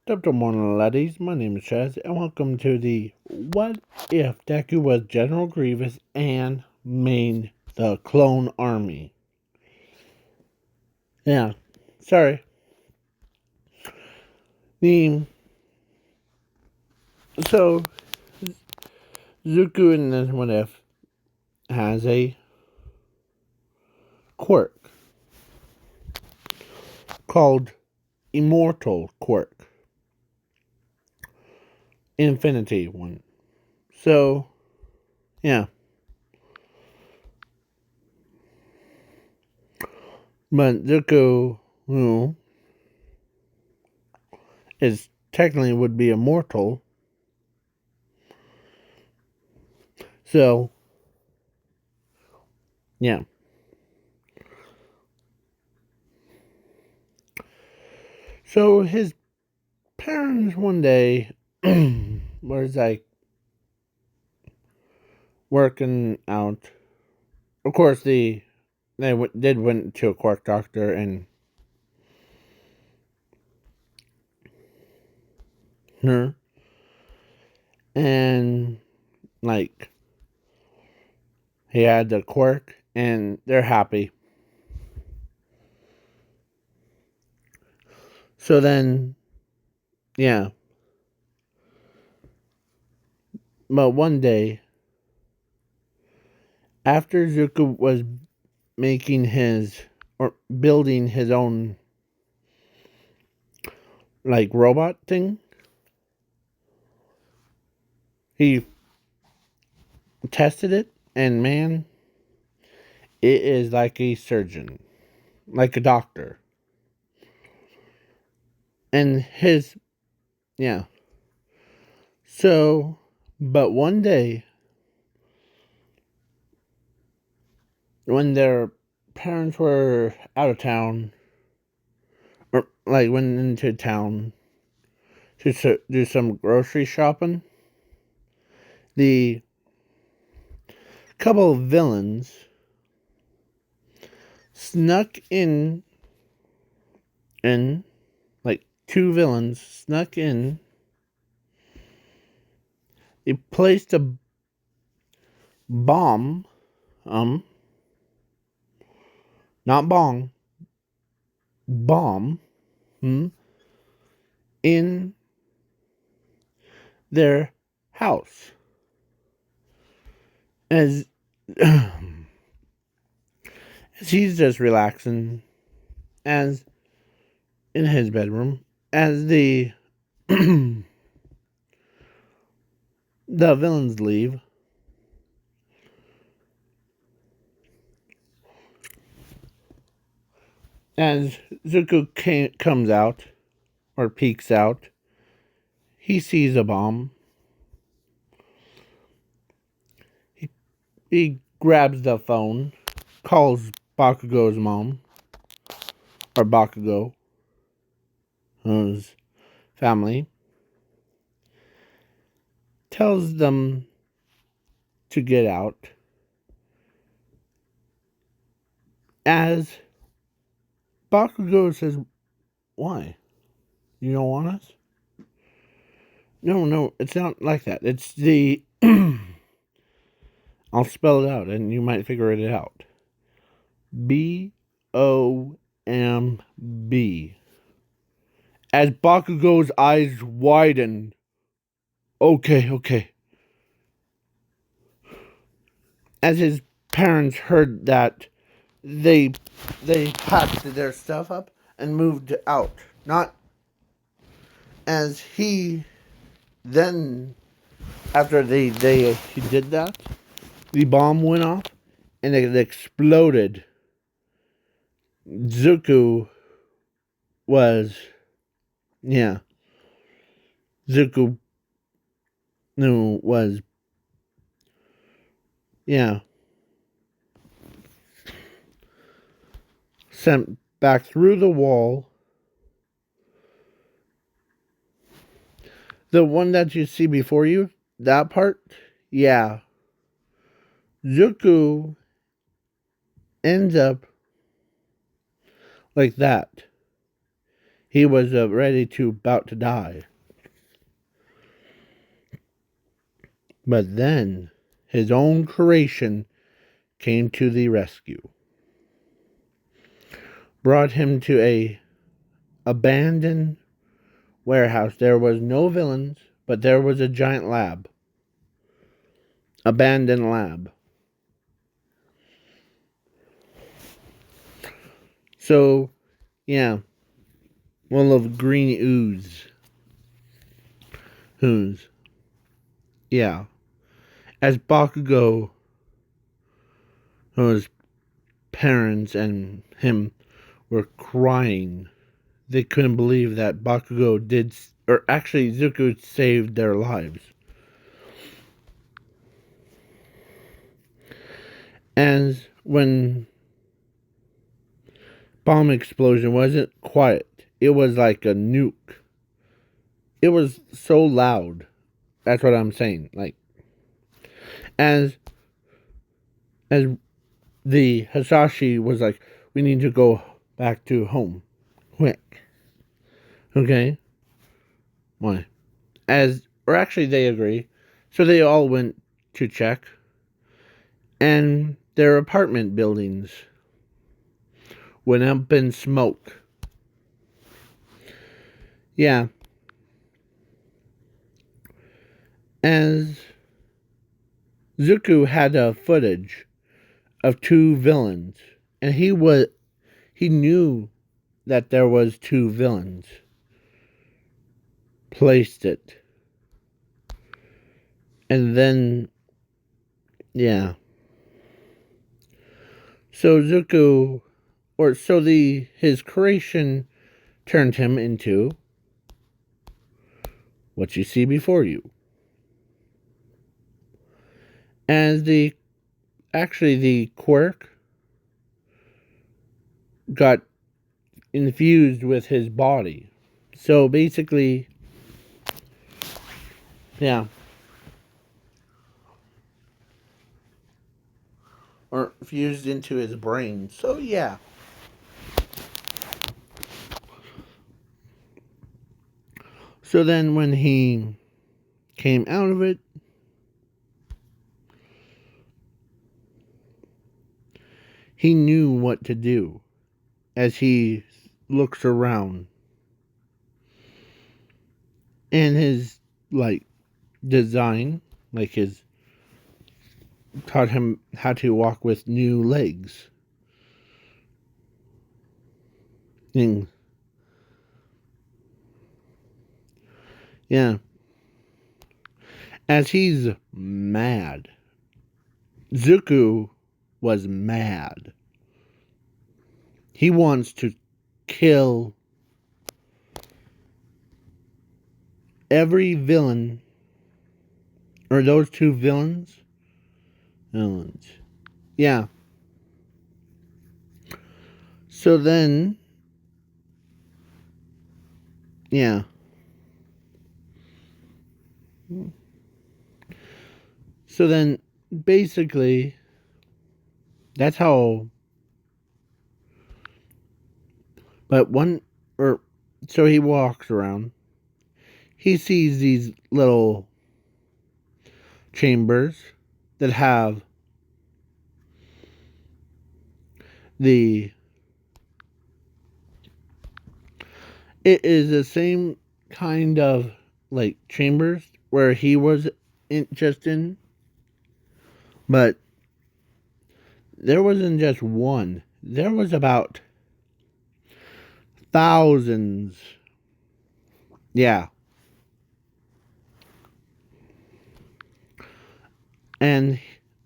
Good morning, laddies. My name is Chaz, and welcome to the What If Deku Was General Grievous and Made the Clone Army. Yeah, sorry. The so Zuko in this What If has a quirk called Immortal Quirk, Infinity one. So yeah, but Zuko, who is technically would be immortal. So yeah. So his parents one day was like working out. Of course, did went to a quirk doctor and her and like he had the quirk and they're happy. So then, yeah. But one day, after Zuko was making his or building his own like robot thing, he tested it, and man, it is like a surgeon, like a doctor. And his, yeah. So, but one day, when their parents were out of town, or like went into town to do some grocery shopping, the couple of villains snuck in, like two villains snuck in. They placed a bomb, not bong, bomb, in their house. As he's just relaxing, as in his bedroom, as the the villains leave. As Zuko comes out or peeks out, he sees a bomb. He grabs the phone, calls Bakugo's mom, or Bakugo, whose family, tells them to get out. As Bakugo says, "Why? You don't want us?" No, it's not like that. It's the I'll spell it out and you might figure it out. BOMB. As Bakugo's eyes widen. Okay. As his parents heard that, they packed their stuff up and moved out. Not as he then, after he did that, the bomb went off and it exploded. Zuko was, yeah, Zuko was, yeah, sent back through the wall. The one that you see before you, that part, yeah. Zuko ends up like that. he was about to die. But then his own creation came to the rescue. Brought him to a abandoned warehouse. There was no villains, but there was a giant lab. Abandoned lab. So, yeah. One of green ooze. Ooze. Yeah. As Bakugo, his parents and him were crying. They couldn't believe that Bakugo did, or actually Zuko saved their lives. As when bomb explosion wasn't quiet, it was like a nuke. It was so loud. That's what I'm saying. Like, as the Hisashi was like, we need to go back to home. Quick. Okay? Why? Or actually they agree. So they all went to check. And their apartment buildings went up in smoke. Yeah. As Zuko had a footage of two villains, and he knew that there was two villains. Placed it. And then yeah. So Zuko his creation turned him into what you see before you. As the quirk got infused with his body. So basically, yeah. Or fused into his brain. So yeah. So then when he came out of it, he knew what to do as he looks around. And his design, taught him how to walk with new legs. And yeah. As he's mad. Zuko was mad. He wants to kill every villain, or those two villains. Yeah. So then, yeah. So then, basically, that's how. But so he walks around. He sees these little chambers that have it is the same kind of chambers where he was just in, but there wasn't just one. There was about thousands. Yeah. And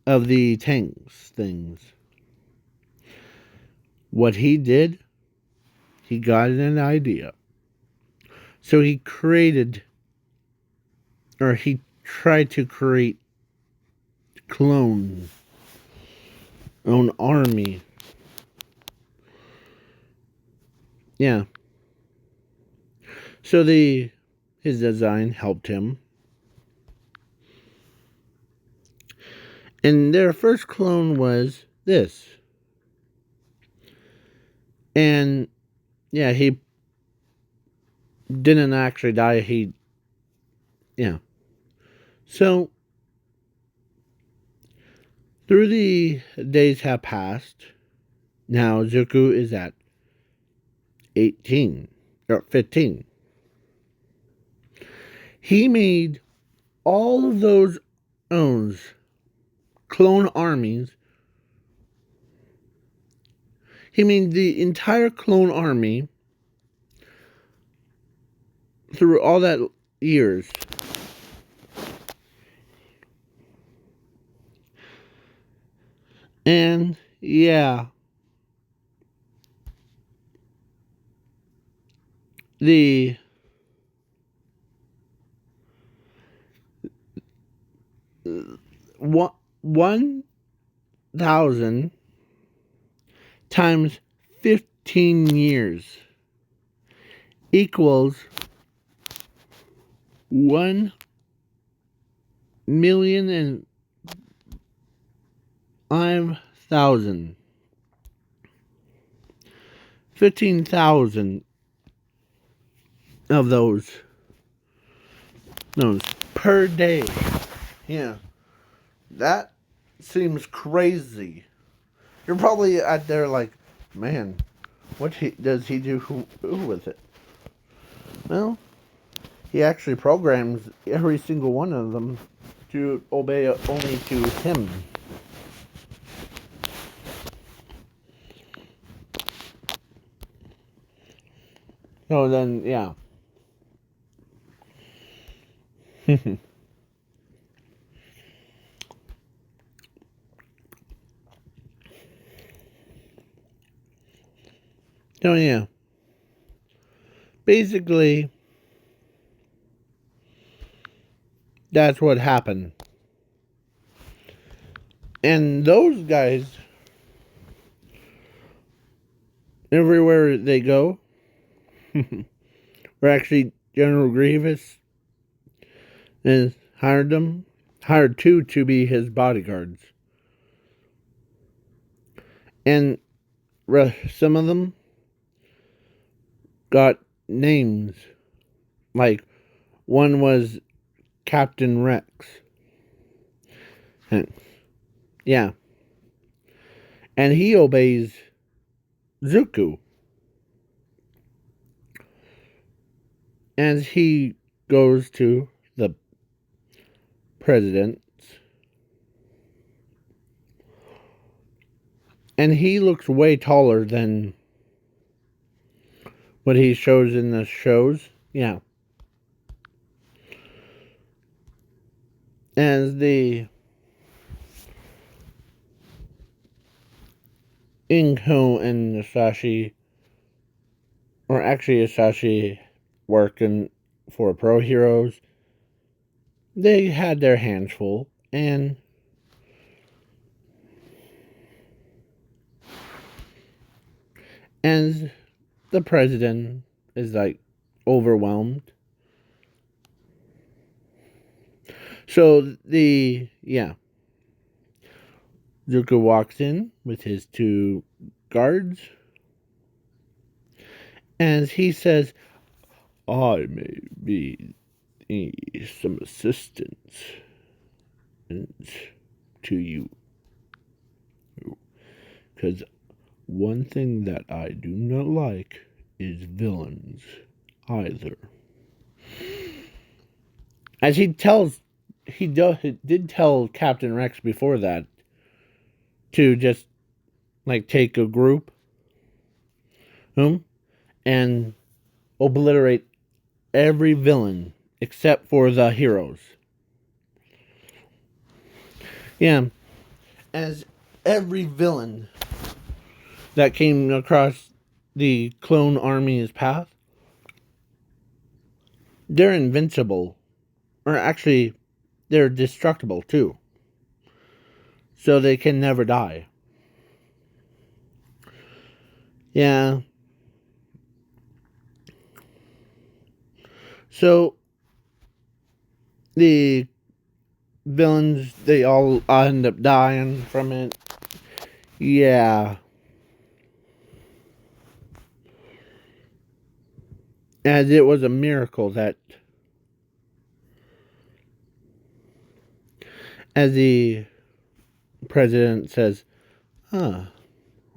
of the tanks things. What he did, he got an idea. So he tried to create clone own army. Yeah. So his design helped him. And their first clone was this. And yeah, he didn't actually die. Yeah. So, through the days have passed. Now, Zuko is at 18 or 15. He made all of those owns clone armies. He made the entire clone army through all that years. And yeah, the 1,000 times 15 years equals 1,005,000. 15,000 of those per day. Yeah, that seems crazy. You're probably out there like, man, what does he do with it? Well, he actually programs every single one of them to obey only to him. So then, yeah. So yeah. Basically, that's what happened. And those guys, everywhere they go, were actually General Grievous and hired two to be his bodyguards. And some of them got names. Like, one was Captain Rex. And, yeah. And he obeys Zuko. As he goes to the president. And he looks way taller than what he shows in the shows. Yeah. As the Inko and Asashi, or actually Asashi working for Pro Heroes, they had their hands full, and as the president is like overwhelmed. So Zuko walks in with his two guards, and he says, I may be some assistance to you. Because one thing that I do not like is villains either. As he did tell Captain Rex before that to just like take a group and obliterate every villain except for the heroes. Yeah, as every villain that came across the clone army's path, they're invincible. Or actually, they're destructible too. So they can never die. Yeah. So the villains, they all end up dying from it. Yeah. as it was a miracle that, as the president says, "Ah,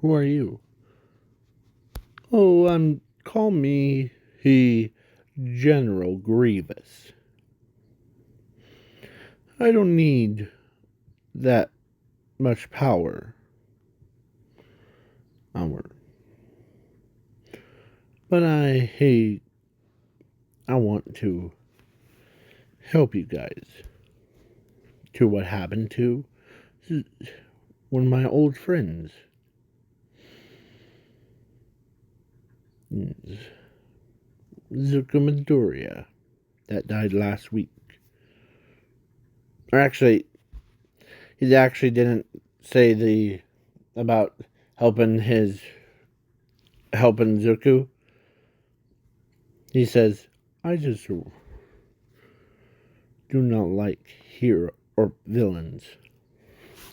who are you?" "Oh, call me he General Grievous. I don't need that much power, our, but I want to help you guys to what happened to one of my old friends, Zukumadoria, that died last week." Or actually, he actually didn't say the about helping Zuku. He says, "I just do not like hero or villains."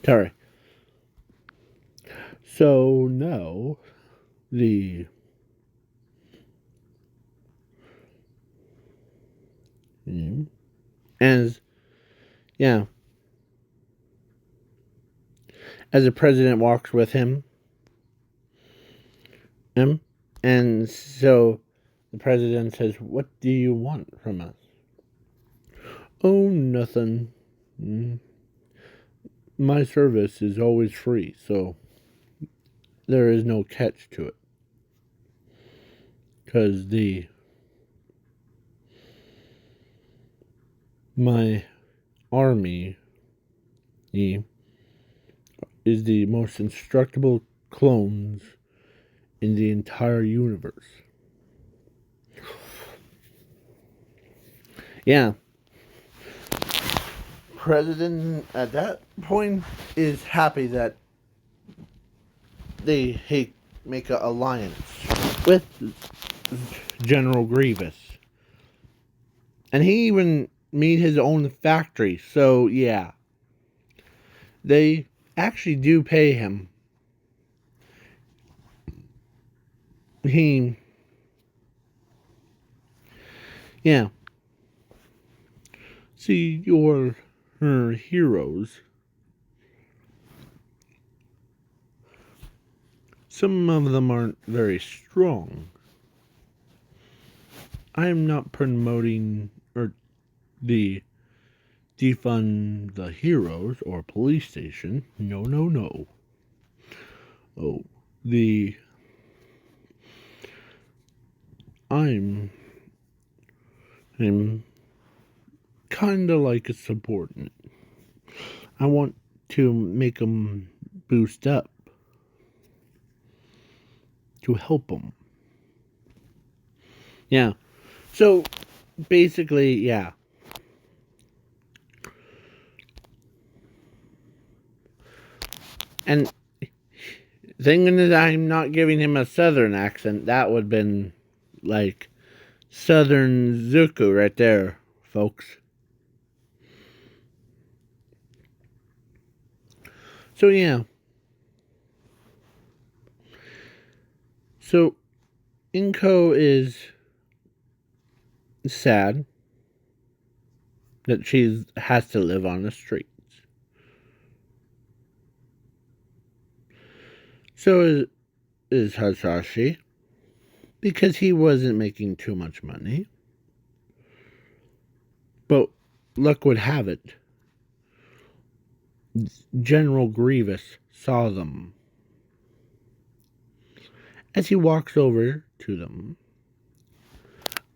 Sorry. So now the as yeah, as the president walks with him, and so the president says, "What do you want from us?" "Oh, nothing. Mm, My service is always free, so there is no catch to it. Because my army is the most instructable clones in the entire universe." Yeah. President at that point is happy that they make an alliance with General Grievous. And he even made his own factory. So, yeah. They actually do pay him. He, yeah. See, her heroes. Some of them aren't very strong. I am not promoting or the defund the heroes or police station. No, no, no. Oh, the I'm I'm kind of like a subordinate. I want to make them boost up to help them. Yeah. So basically, yeah. And thinking that I'm not giving him a southern accent, that would have been like Southern Zuku right there, folks. So yeah. So Inko is sad that she has to live on the streets. So is Hasashi, because he wasn't making too much money. But luck would have it, General Grievous saw them. As he walks over to them,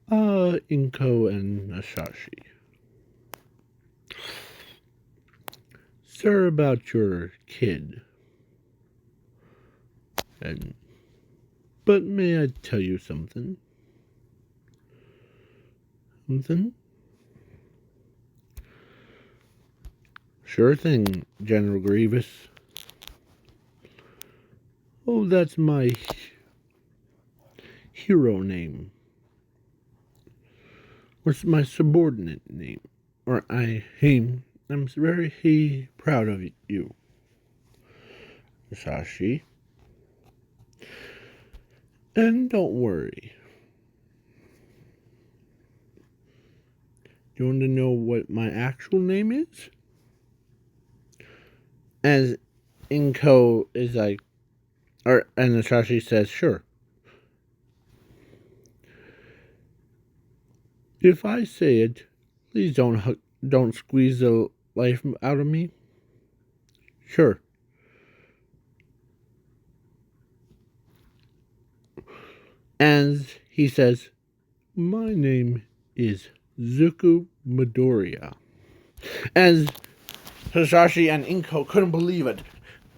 Inko and Hasashi. "Sir, about your kid. And but may I tell you something? Something?" "Sure thing, General Grievous." "Oh, that's my hero name. What's my subordinate name? Or I'm very proud of you, Sashi. And don't worry. You want to know what my actual name is? As Inko is like, and Musashi says, sure. If I say it, please don't squeeze the life out of me. Sure. As he says, my name is Zuko Midoriya. As Hisashi and Inko couldn't believe it.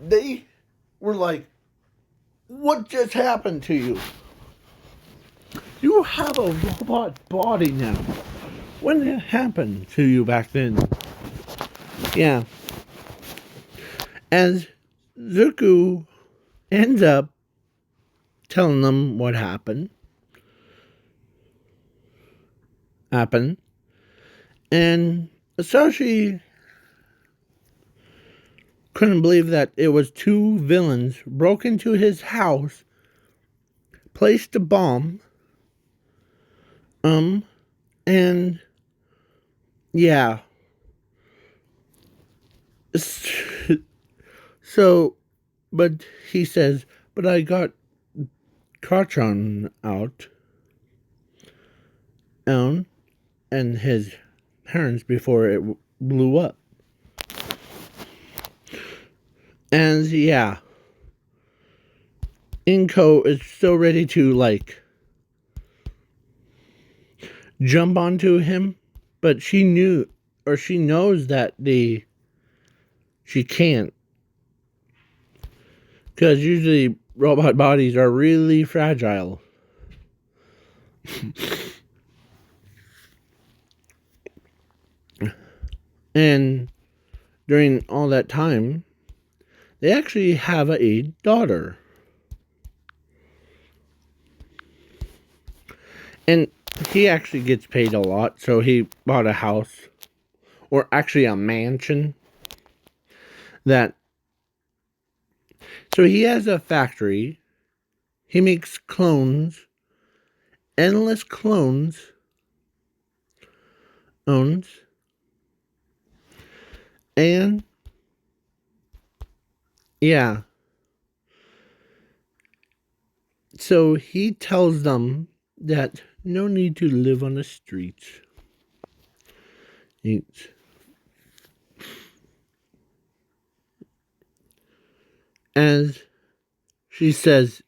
They were like, what just happened to you? You have a robot body now. When did it happen to you back then? Yeah. As Zuko ends up telling them what happened. And Hisashi couldn't believe that it was two villains broke into his house, placed a bomb, and yeah. So, but he says, but I got Kachan out, and his parents before it blew up. And yeah, Inko is so ready to like jump onto him, but she knows that she can't, because usually robot bodies are really fragile. And during all that time, they actually have a daughter. And he actually gets paid a lot, so he bought a house, or actually a mansion, so he has a factory. He makes clones, endless clones, owns, and yeah. So he tells them that no need to live on the streets. As she says,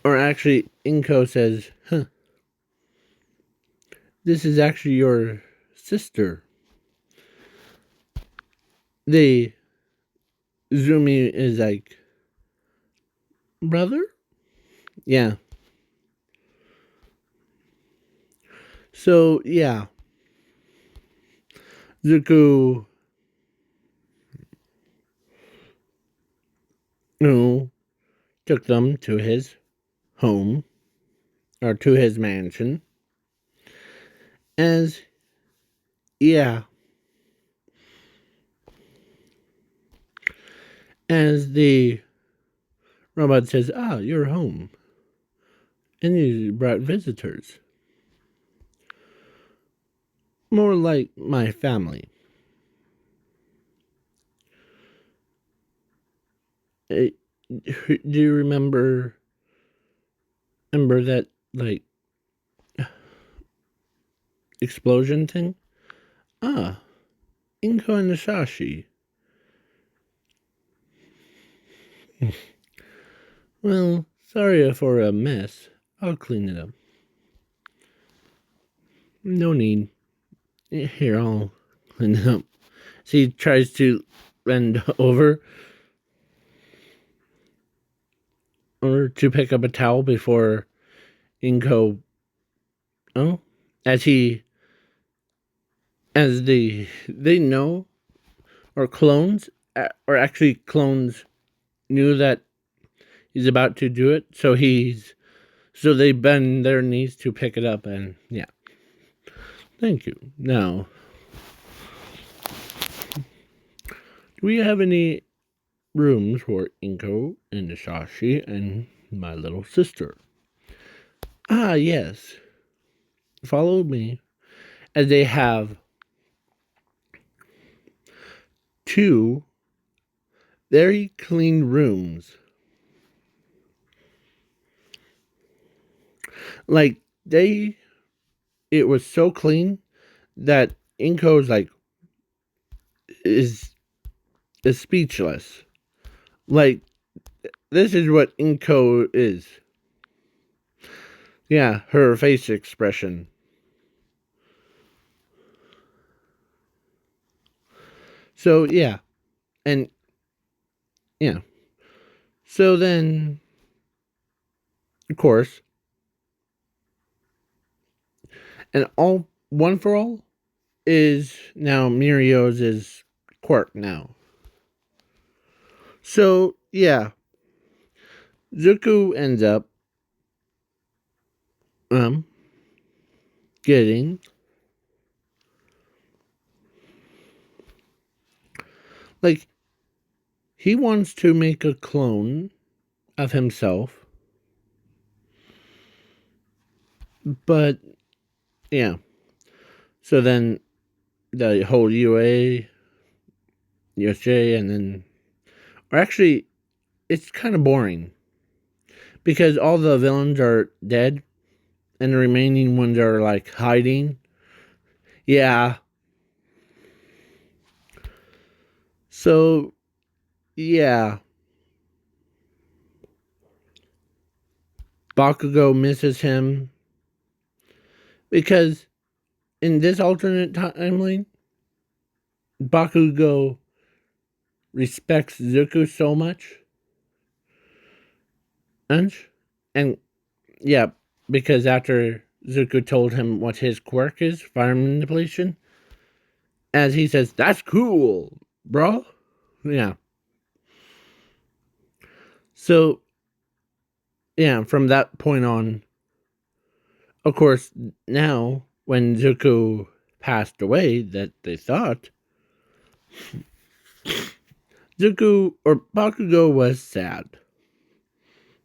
or actually Inko says, this is actually your sister. Zumi is like, brother? Yeah. So, yeah. Zuko took them to his home, or to his mansion. As, yeah. As the robot says, you're home. And you brought visitors. More like my family. Do you remember that, like, explosion thing? Inko and Musashi. Well, sorry for a mess. I'll clean it up. No need. Here, I'll clean it up. She tries to bend over or to pick up a towel before Inko. As they know, or clones, or actually clones knew that he's about to do it, so they bend their knees to pick it up, and yeah. Thank you. Now, do we have any rooms for Inko and Musashi and my little sister? Yes. Follow me. as they have two very clean rooms. Like it was so clean that Inko's like is is speechless. Like this is what Inko is. Yeah, her face expression. So yeah, and yeah. So then, of course, and all one for all is now Mirio's quirk now. So yeah, Zuko ends up um getting like he wants to make a clone of himself, but yeah. So then the whole UA, USJ, and then or actually it's kind of boring because all the villains are dead and the remaining ones are like hiding. Yeah. So yeah, Bakugo misses him because in this alternate timeline, Bakugo respects Zuko so much, and yeah, because after Zuko told him what his quirk is, fire manipulation, as he says, "That's cool, bro." Yeah. So yeah, from that point on, of course, now when Zuko passed away, that they thought Zuko or Bakugo was sad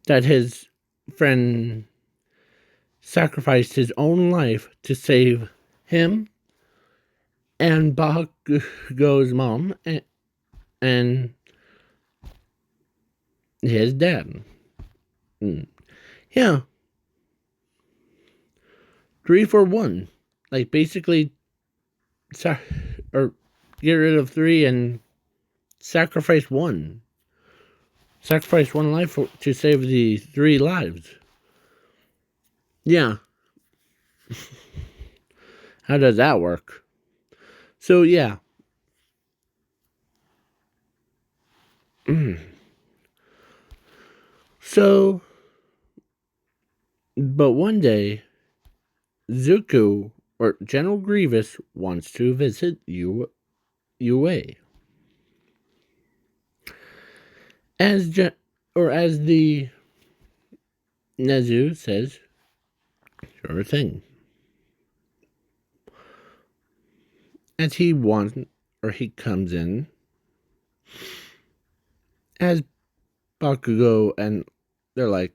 that his friend sacrificed his own life to save him and Bakugo's mom and his dad. Yeah, 3 for 1. Like basically, or get rid of 3 and sacrifice 1. Sacrifice 1 life to save the 3 lives. Yeah. How does that work? So yeah. So, but one day, Zuko or General Grievous wants to visit UA. As the Nezu says, sure thing. As he comes in, as Bakugo, and they're like,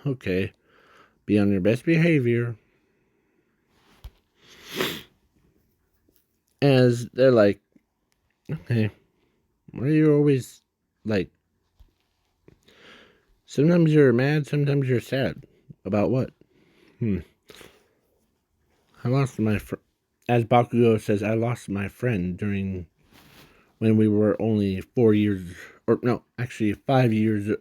okay, be on your best behavior. As they're like, okay, why are you always like, sometimes you're mad, sometimes you're sad. About what? I lost my friend. As Bakugo says, I lost my friend during when we were only 4 years, or no, actually 5 years.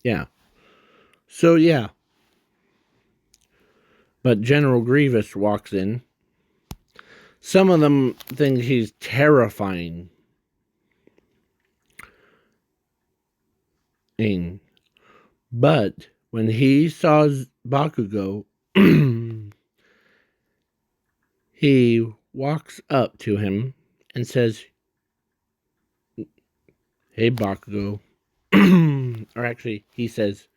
Yeah. So yeah, but General Grievous walks in. Some of them think he's terrifying. But when he saw Bakugo, he walks up to him and says, "Hey, Bakugo." Or actually, he says,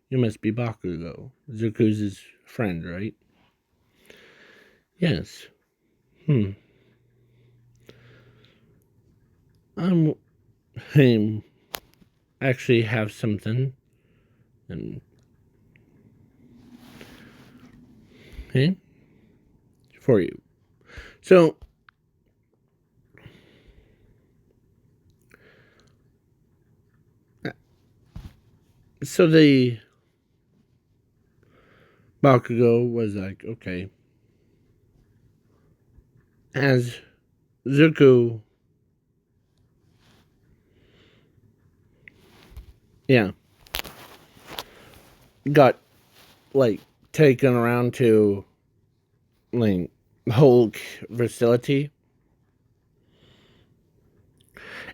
"You must be Bakugo, Zuko's friend, right?" Yes. I'm. I actually have something, and Okay? For you. So the Bakugo was like, okay. As Zuko, yeah, got like taken around to like Hulk facility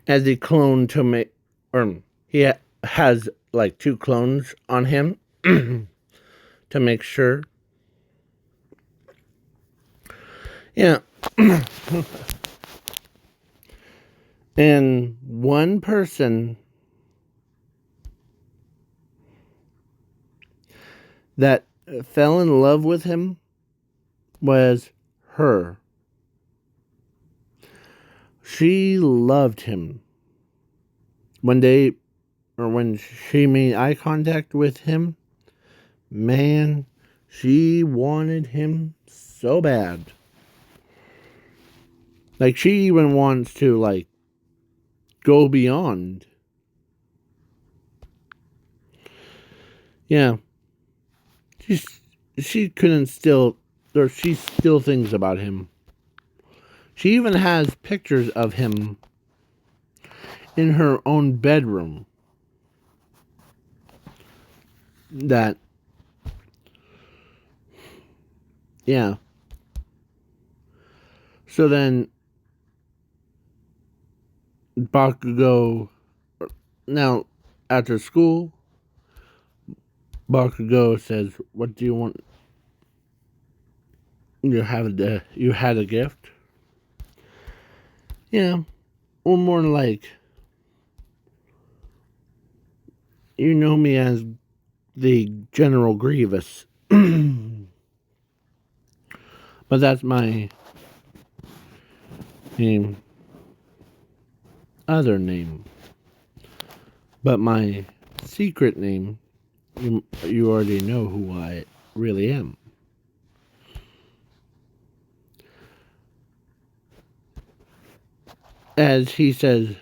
as he cloned to make, or he has like 2 clones on him to make sure. Yeah. And one person that fell in love with him was her. She loved him. One day, or when she made eye contact with him, man, she wanted him so bad. Like, she even wants to, like, go beyond. Yeah. She couldn't still, or she still thinks about him. She even has pictures of him in her own bedroom. That, yeah. So then, Bakugo, now, after school, Bakugo says, what do you want? You had a gift? Yeah. Or more like, you know me as the General Grievous. But that's my name. Other name. But my secret name, you already know who I really am. As he says,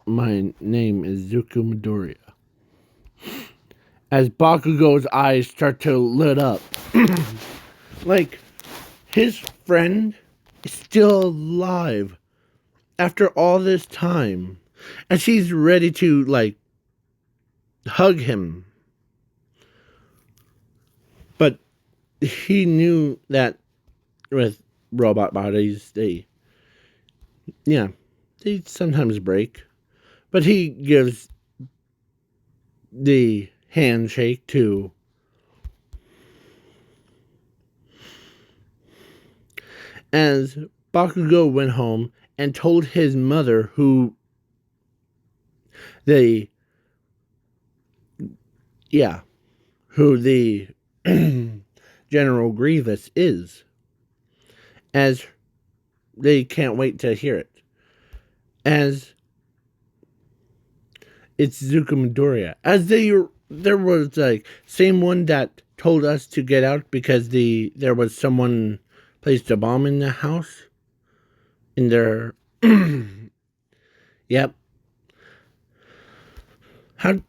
my name is Zuko Midoriya. As Bakugo's eyes start to lit up. Like, his friend is still alive after all this time. And she's ready to, like, hug him. But he knew that with robot bodies, they sometimes break. But he gives the handshake to as Bakugo went home and told his mother who the General Grievous is, as they can't wait to hear it. As it's Zuko Midoriya. As there was like same one that told us to get out because there was someone placed a bomb in the house. In their yep. How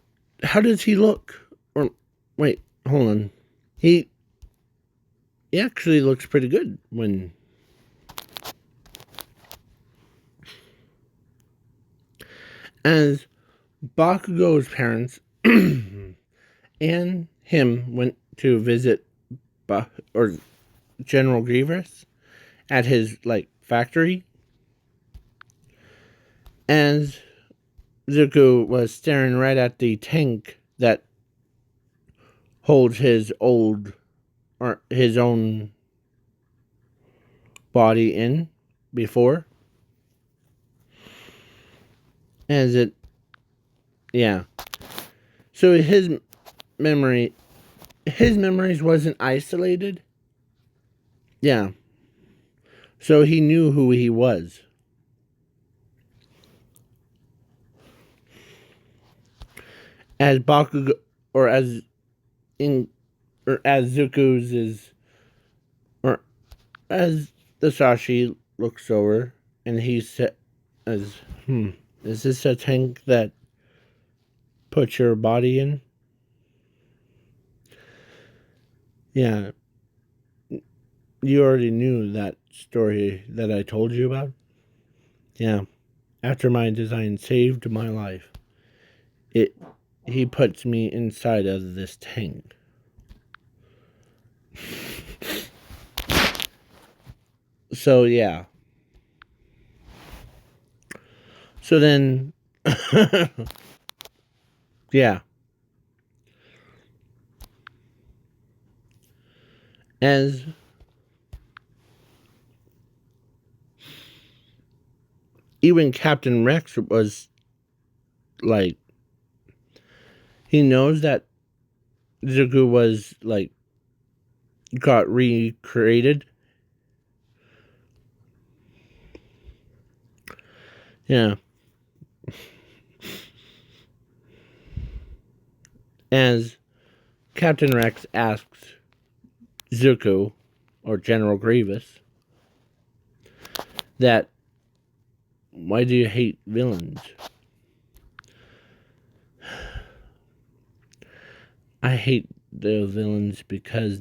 does he look? Or wait, hold on. He actually looks pretty good when as Bakugo's parents and him went to visit or General Grievous at his like factory, and Zuko was staring right at the tank that holds his own body in before. As it, yeah. So his memories wasn't isolated. Yeah. So he knew who he was. As Bakugo, or as Zuko's is As the Sashi looks over and he says, is this a tank that puts your body in? Yeah, you already knew that story that I told you about? Yeah, after my design saved my life, it he puts me inside of this tank. So yeah. So then yeah. As even Captain Rex was like, he knows that Zuko was like got recreated. Yeah. As Captain Rex asks Zuko or General Grievous that, why do you hate villains? I hate the villains because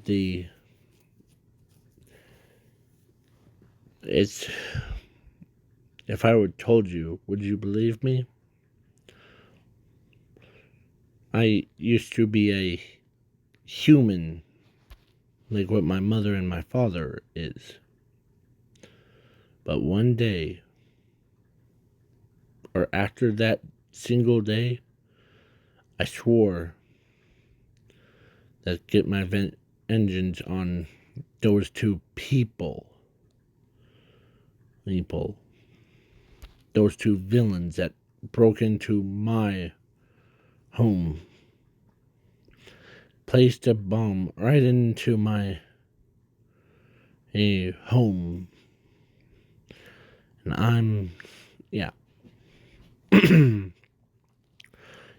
it's, if I would told you, would you believe me? I used to be a human, like what my mother and my father is. But one day, or after that single day, I swore that get my engines on those two people, those two villains that broke into my home, placed a bomb right into my home, and I'm, yeah.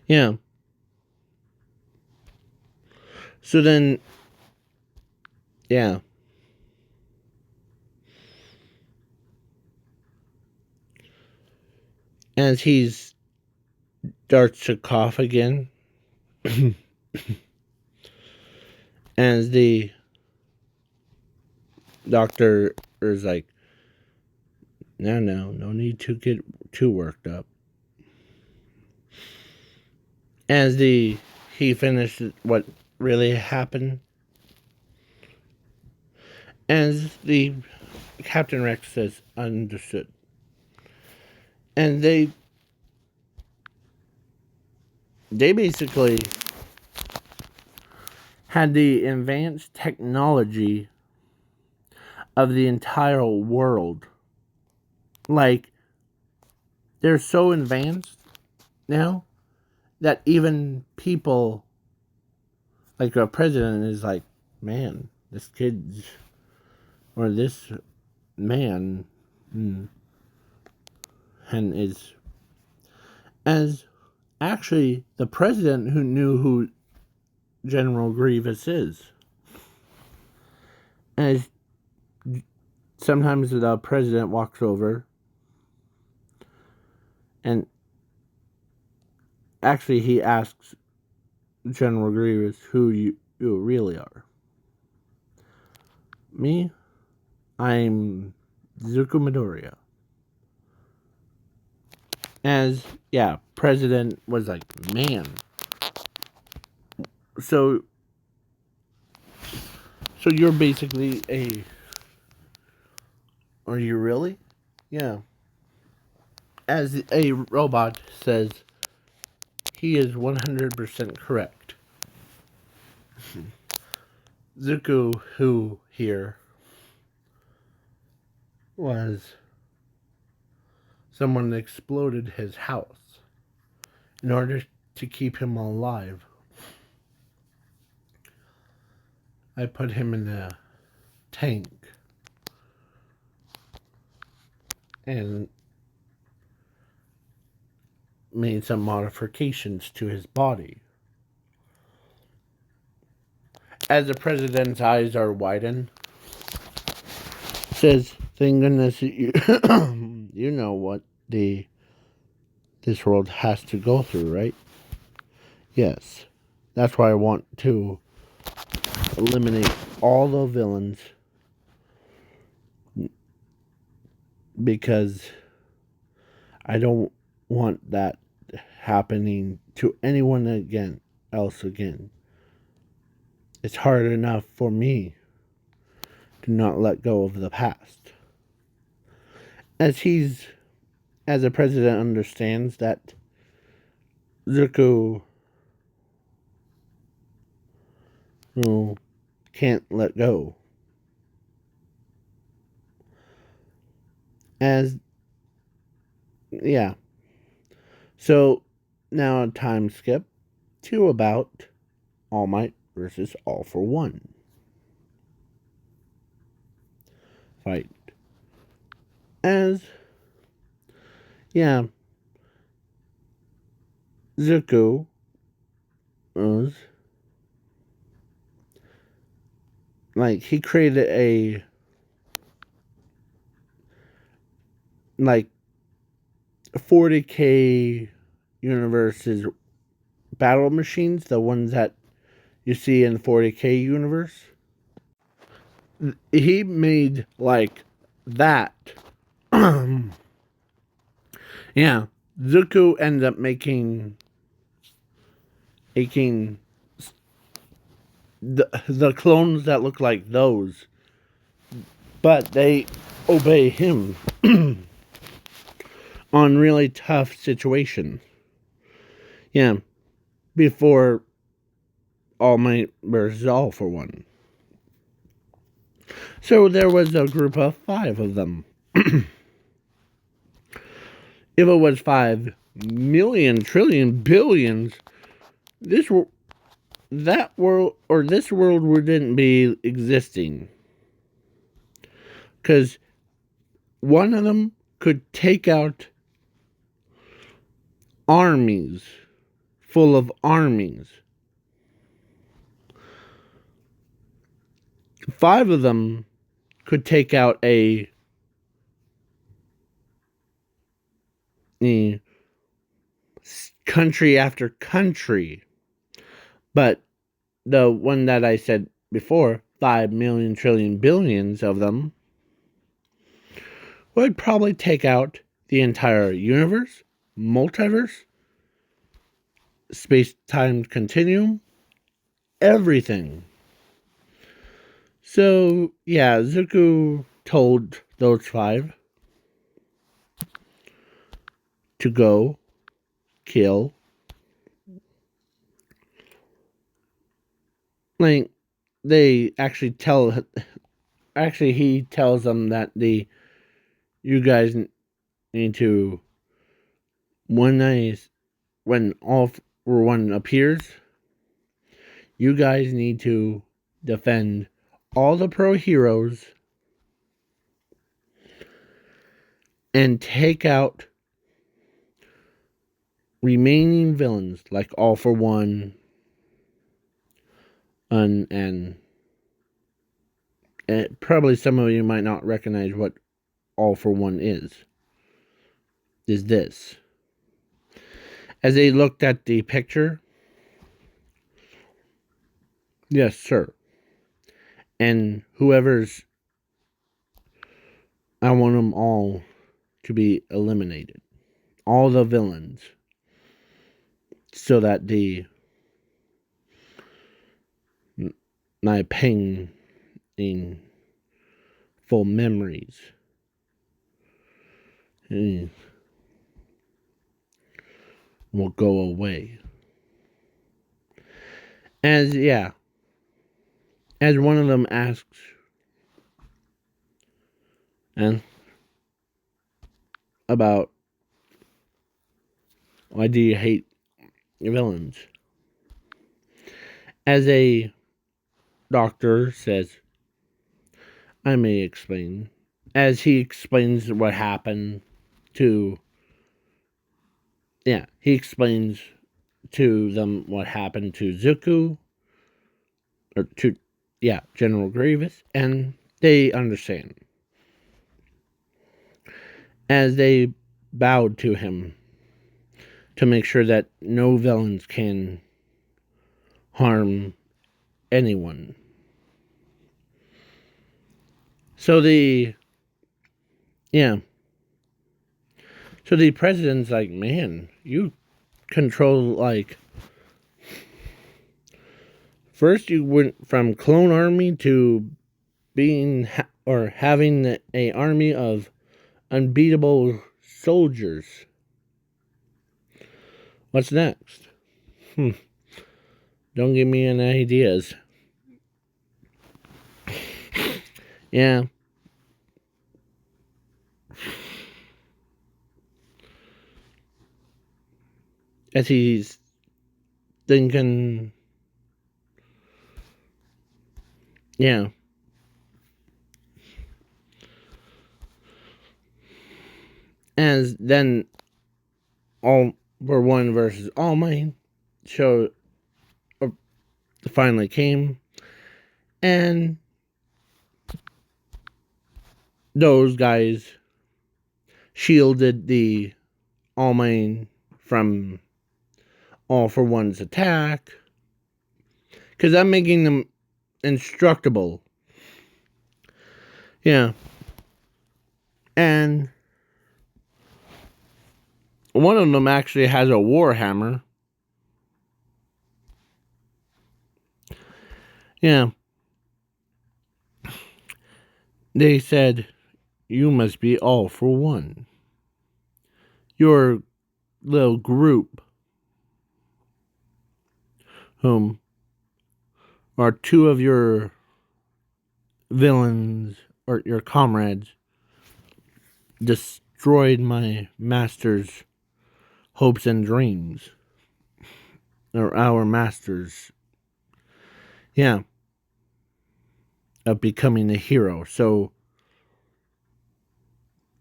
Yeah. So then, yeah. As he starts to cough again, as the doctor is like, no need to get too worked up. As he finished what really happened, as the Captain Rex says, understood. And they basically had the advanced technology of the entire world. Like, they're so advanced now that even people, like a president, is like, man, this kid's, or this man, and is, as actually the president who knew who General Grievous is. As sometimes the president walks over and actually he asks General Grievous who you really are. Me? I'm Zuko Midoriya. As, yeah, president was like, man. So you're basically are you really? Yeah. As a robot says, he is 100% correct. Zuko, who here was someone exploded his house in order to keep him alive. I put him in a tank and made some modifications to his body. As the president's eyes are widened, says, thank goodness you, you know what this world has to go through, right? Yes. That's why I want to eliminate all the villains, because I don't want that happening to anyone else again. It's hard enough for me to not let go of the past. As the president understands that Zuko can't let go. As, yeah. So, now a time skip to about All Might versus All for One fight. As, yeah, Zuko was, like, he created a, like, 40K universe's battle machines, the ones that you see in 40K universe. He made, like, that. Yeah, Zuko ended up making the clones that look like those, but they obey him on really tough situations. Yeah, before All Might versus All for One. So there was a group of 5 of them. If it was 5 million, trillion, billions, this world wouldn't be existing. Because one of them could take out armies full of armies. 5 of them could take out a country after country. But the one that I said before, 5 million, trillion, billions of them, would probably take out the entire universe, multiverse, space-time continuum, everything. So, yeah, Zuko told those 5 to go kill. Like, they actually he tells them that you guys need to, when All for One appears, you guys need to defend all the pro heroes and take out remaining villains like All for One and probably some of you might not recognize what All for One is this. As they looked at the picture, yes, sir. And I want them all to be eliminated. All the villains. So that my pain in full memories will go away. As one of them asks, and about, why do you hate villains? As a doctor says, I may explain. As he explains what happened to, he explains to them what happened to Zuko, or to, General Grievous, and they understand. as they bowed to him to make sure that no villains can harm anyone. So yeah. So the president's like, man, you control, like, first you went from clone army to being or having a army of unbeatable soldiers. What's next? Don't give me any ideas. Yeah. As he's thinking, yeah. As then All for One versus All Might show finally came, and those guys shielded the All Might from All for One's attack, because I'm making them indestructible. Yeah. And one of them actually has a warhammer. Yeah. They said, you must be All for One. Your little group, whom are two of your villains or your comrades, destroyed my master's hopes and dreams. Or our master's, yeah, of becoming a hero. So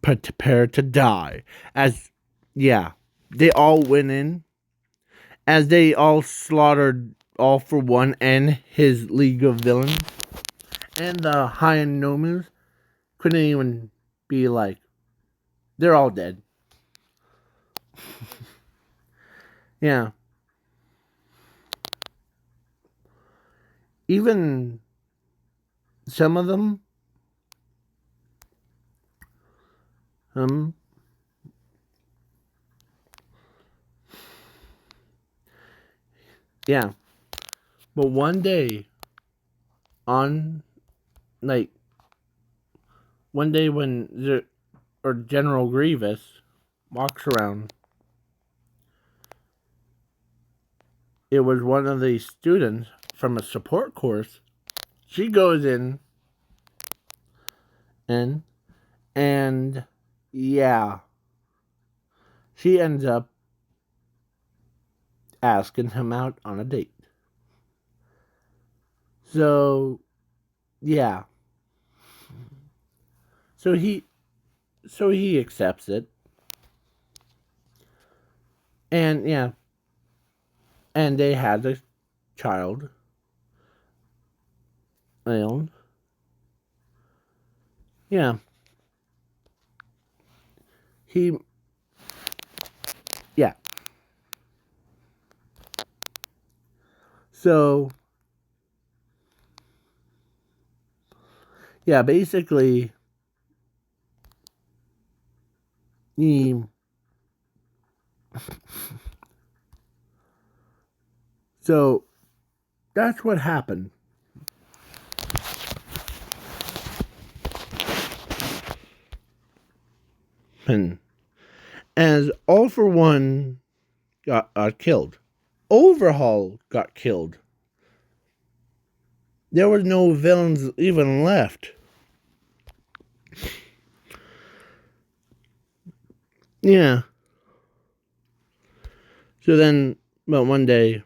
prepare to die. As, yeah, they all went in. As they all slaughtered All for One and his League of Villains. And the High Nomus couldn't even be like, they're all dead. Yeah. Even some of them, yeah. But one day, on, like, one day when General Grievous walks around, it was one of the students from a support course. She goes in and yeah, she ends up asking him out on a date. So yeah, so he accepts it, and yeah, and they had a child, Leon. Yeah, he, yeah. So yeah, basically, he, so that's what happened. And as All for One got killed, Overhaul got killed. There was no villains even left. Yeah. So then, well, one day,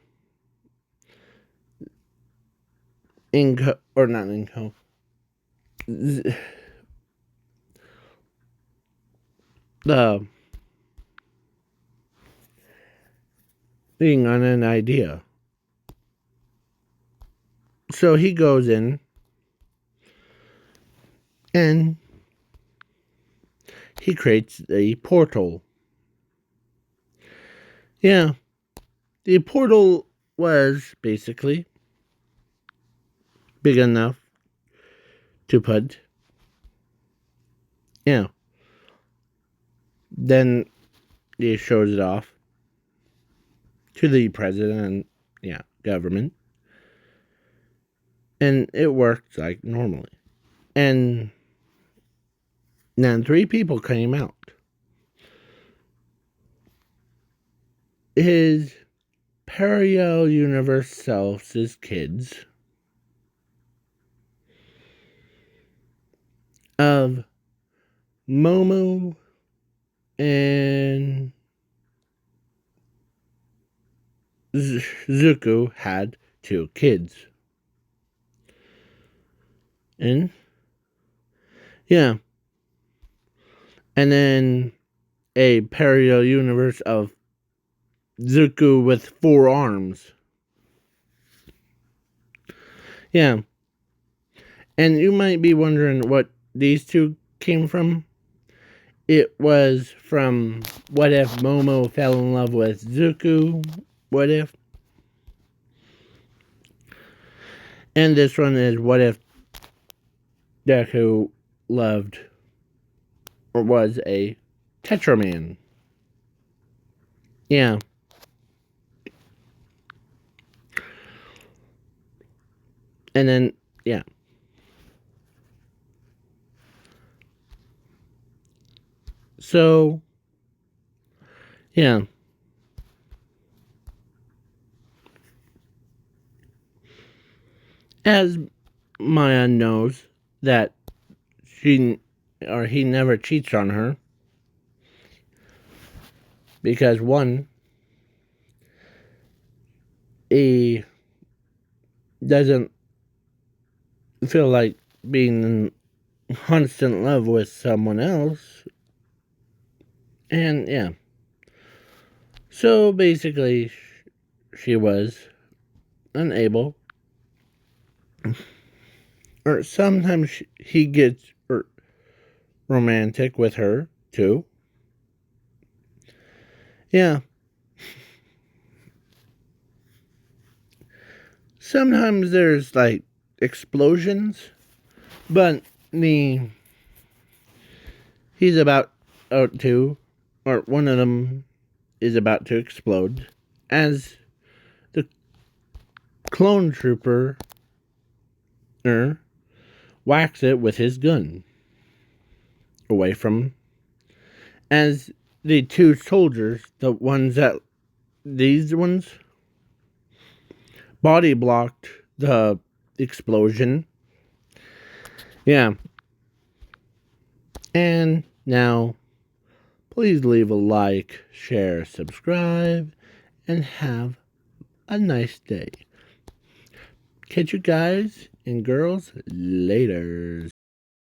Inko, or not Inko, the being on an idea. So he goes in and he creates a portal. Yeah, the portal was basically big enough to put. Yeah. Then he shows it off to the president and, yeah, government. And it worked like normally. And then 3 people came out. His parallel universe self's kids of Momo and Zuko had 2 kids. And yeah. And then a parallel universe of Zuko with 4 arms. Yeah. And you might be wondering what these 2 came from. It was from What If Momo Fell in Love with Zuko? What If? And this one is What If Deku loved or was a Tetraman? Yeah. And then, yeah. So, yeah. As Maya knows that he never cheats on her. Because one, he doesn't feel like being in constant love with someone else. And yeah. So basically, she was unable. Or sometimes he gets romantic with her, too. Yeah. Sometimes there's, like, explosions. But he's about to, or one of them is about to explode. As the clone trooper whacks it with his gun away from, as the 2 soldiers, the ones that, these ones, body blocked the explosion. Yeah. And now, please leave a like, share, subscribe, and have a nice day. Catch you guys and girls later.